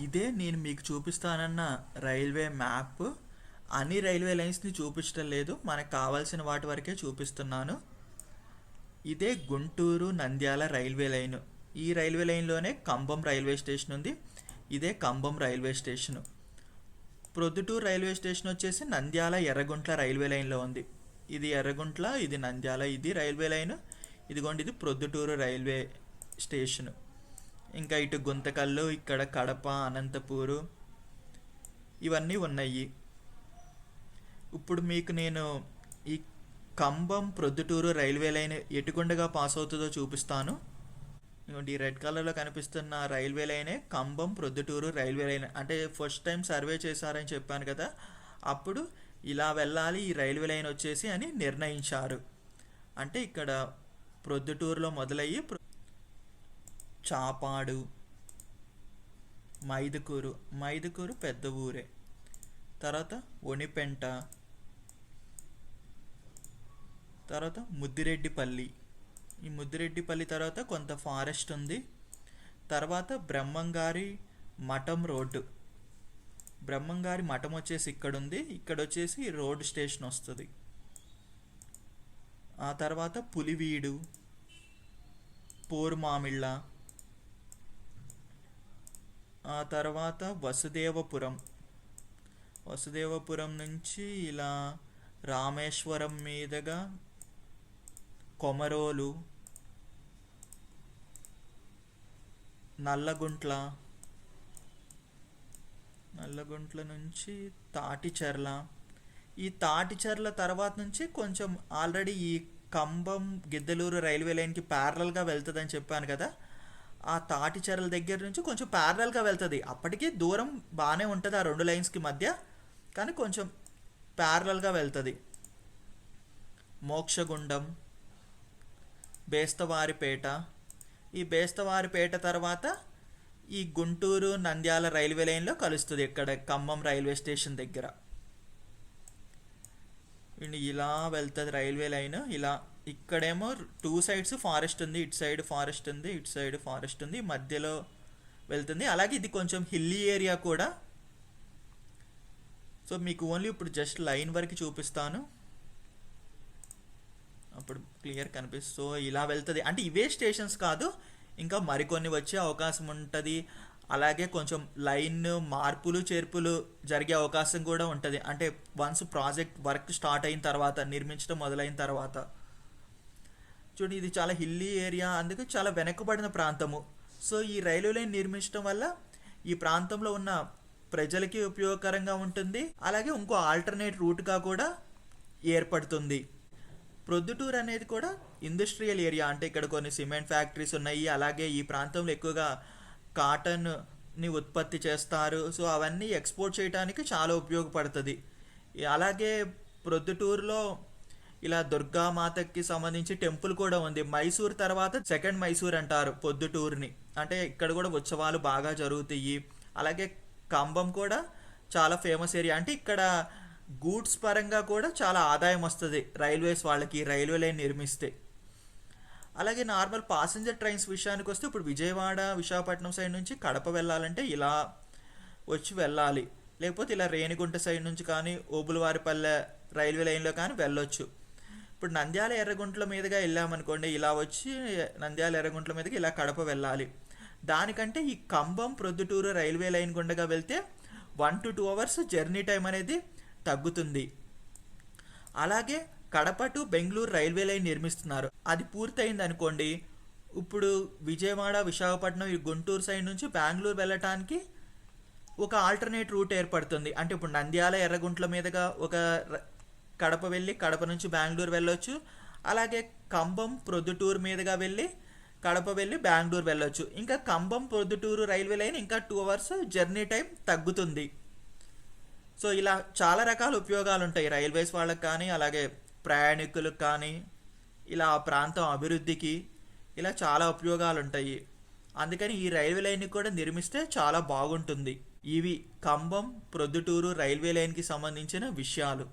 ఇదే నేను మీకు చూపిస్తానన్న రైల్వే మ్యాప్. అన్ని రైల్వే లైన్స్ని చూపించడం లేదు, మనకు కావాల్సిన వాటి వరకే చూపిస్తున్నాను. ఇదే గుంటూరు నంద్యాల రైల్వే లైన్. ఈ రైల్వే లైన్లోనే కంబం రైల్వే స్టేషన్ ఉంది. ఇదే Cumbum railway station. Proddatur railway station వచ్చేసి నంద్యాల ఎర్రగుంట్ల రైల్వే లైన్లో ఉంది. ఇది ఎర్రగుంట్ల, ఇది నంద్యాల, ఇది రైల్వే లైన్. ఇదిగోండి, ఇది ప్రొద్దుటూరు రైల్వే స్టేషను. ఇంకా ఇటు గుంతకల్లు, ఇక్కడ కడప, అనంతపూరు ఇవన్నీ ఉన్నాయి. ఇప్పుడు మీకు నేను ఈ కంబం ప్రొద్దుటూరు రైల్వే లైన్ ఎటుగుండగా పాస్ అవుతుందో చూపిస్తాను. ఈ రెడ్ కలర్లో కనిపిస్తున్న రైల్వే లైనే కంబం ప్రొద్దుటూరు రైల్వే లైన్. అంటే ఫస్ట్ టైం సర్వే చేశారని చెప్పాను కదా, అప్పుడు ఇలా వెళ్ళాలి ఈ రైల్వే లైన్ వచ్చేసి అని నిర్ణయించారు. అంటే ఇక్కడ ప్రొద్దుటూరులో మొదలయ్యి చాపాడు, మైదుకూరు పెద్ద ఊరే, తర్వాత ఒనిపెంట, తర్వాత ముద్దిరెడ్డిపల్లి. ఈ ముద్దిరెడ్డిపల్లి తర్వాత కొంత ఫారెస్ట్ ఉంది. తర్వాత బ్రహ్మంగారి మఠం రోడ్డు. బ్రహ్మంగారి మఠం వచ్చేసి ఇక్కడ ఉంది. ఇక్కడ వచ్చేసి రోడ్ స్టేషన్ వస్తుంది. ఆ తర్వాత పులివీడు, పోరుమామిళ్ళ, ఆ తర్వాత వసుదేవపురం నుంచి ఇలా రామేశ్వరం మీదుగా కొమరోలు, నల్లగుంట్ల నుంచి తాటిచెర్ల. ఈ తాటిచెర్ల తర్వాత నుంచి కొంచెం ఆల్రెడీ ఈ కంబం గిద్దలూరు రైల్వే లైన్కి ప్యారలల్గా వెళ్తుందని చెప్పాను కదా, ఆ తాటిచెర్ల దగ్గర నుంచి కొంచెం ప్యారలల్గా వెళ్తుంది. అప్పటికీ దూరం బాగానే ఉంటుంది ఆ రెండు లైన్స్కి మధ్య, కానీ కొంచెం ప్యారలల్గా వెళ్తుంది. మోక్షగుండం, బేస్తవారిపేట. ఈ బేస్తవారిపేట తర్వాత ఈ గుంటూరు నంద్యాల రైల్వే లైన్లో కలుస్తుంది ఇక్కడ ఖమ్మం రైల్వే స్టేషన్ దగ్గర. ఇలా వెళ్తుంది రైల్వే లైన్. ఇలా ఇక్కడేమో టూ సైడ్స్ ఫారెస్ట్ ఉంది, ఇటు సైడ్ ఫారెస్ట్ ఉంది, ఇటు సైడ్ ఫారెస్ట్ ఉంది, మధ్యలో వెళ్తుంది. అలాగే ఇది కొంచెం హిల్లీ ఏరియా కూడా. సో మీకు ఓన్లీ ఇప్పుడు జస్ట్ లైన్ వరకు చూపిస్తాను, అప్పుడు క్లియర్ కనిపిస్తుంది. సో ఇలా వెళ్తుంది. అంటే ఇవే స్టేషన్స్ కాదు, ఇంకా మరికొన్ని వచ్చే అవకాశం ఉంటుంది. అలాగే కొంచెం లైన్ మార్పులు చేర్పులు జరిగే అవకాశం కూడా ఉంటుంది. అంటే వన్స్ ప్రాజెక్ట్ వర్క్ స్టార్ట్ అయిన తర్వాత, నిర్మించడం మొదలైన తర్వాత. చూడండి, ఇది చాలా హిల్లీ ఏరియా, అందుకే చాలా వెనకబడిన ప్రాంతము. సో ఈ రైల్వే లైన్ నిర్మించడం వల్ల ఈ ప్రాంతంలో ఉన్న ప్రజలకి ఉపయోగకరంగా ఉంటుంది. అలాగే ఇంకో ఆల్టర్నేట్ రూట్గా కూడా ఏర్పడుతుంది. ప్రొద్దుటూరు అనేది కూడా ఇండస్ట్రియల్ ఏరియా. అంటే ఇక్కడ కొన్ని సిమెంట్ ఫ్యాక్టరీస్ ఉన్నాయి. అలాగే ఈ ప్రాంతంలో ఎక్కువగా కాటన్ని ఉత్పత్తి చేస్తారు. సో అవన్నీ ఎక్స్పోర్ట్ చేయడానికి చాలా ఉపయోగపడుతుంది. అలాగే ప్రొద్దుటూరులో ఇలా దుర్గామాతకి సంబంధించి టెంపుల్ కూడా ఉంది. మైసూర్ తర్వాత సెకండ్ మైసూర్ అంటారు పొద్దుటూరుని. అంటే ఇక్కడ కూడా ఉత్సవాలు బాగా జరుగుతాయి. అలాగే కంబం కూడా చాలా ఫేమస్ ఏరియా. అంటే ఇక్కడ గూడ్స్ పరంగా కూడా చాలా ఆదాయం వస్తుంది రైల్వేస్ వాళ్ళకి రైల్వే లైన్ నిర్మిస్తే. అలాగే నార్మల్ పాసింజర్ ట్రైన్స్ విషయానికి వస్తే ఇప్పుడు విజయవాడ, విశాఖపట్నం సైడ్ నుంచి కడప వెళ్ళాలంటే ఇలా వచ్చి వెళ్ళాలి. లేకపోతే ఇలా రేణిగుంట సైడ్ నుంచి కానీ ఓబులవారిపల్లె రైల్వే లైన్లో కానీ వెళ్ళొచ్చు. ఇప్పుడు నంద్యాల ఎర్రగుంట్ల మీదుగా వెళ్ళామనుకోండి, ఇలా వచ్చి నంద్యాల ఎర్రగుంట్ల మీదుగా ఇలా కడప వెళ్ళాలి. దానికంటే ఈ కంబం ప్రొద్దుటూరు రైల్వే లైన్ గుండగా వెళ్తే 1 to 2 hours జర్నీ టైం అనేది తగ్గుతుంది. అలాగే Kadapa to Bengaluru railway line నిర్మిస్తున్నారు. అది పూర్తయింది అనుకోండి, ఇప్పుడు విజయవాడ, విశాఖపట్నం, ఈ గుంటూరు సైడ్ నుంచి బెంగళూరు వెళ్ళటానికి ఒక ఆల్టర్నేట్ రూట్ ఏర్పడుతుంది. అంటే ఇప్పుడు నంద్యాల ఎర్రగుంట్ల మీదుగా ఒక కడప వెళ్ళి కడప నుంచి బెంగళూరు వెళ్ళొచ్చు. అలాగే కంబం ప్రొద్దుటూరు మీదుగా వెళ్ళి కడప వెళ్ళి బెంగళూరు వెళ్ళొచ్చు. ఇంకా కంబం ప్రొద్దుటూరు రైల్వే లైన్ ఇంకా 2 hours జర్నీ టైం తగ్గుతుంది. సో ఇలా చాలా రకాల ఉపయోగాలు ఉంటాయి రైల్వేస్ వాళ్ళకి కానీ, అలాగే ప్రయాణికులకు కానీ, ఇలా ఆ ప్రాంతం అభివృద్ధికి ఇలా చాలా ఉపయోగాలు ఉంటాయి. అందుకని ఈ రైల్వే లైన్ని కూడా నిర్మిస్తే చాలా బాగుంటుంది. ఇవి కంబం ప్రొద్దుటూరు రైల్వే లైన్కి సంబంధించిన విషయాలు.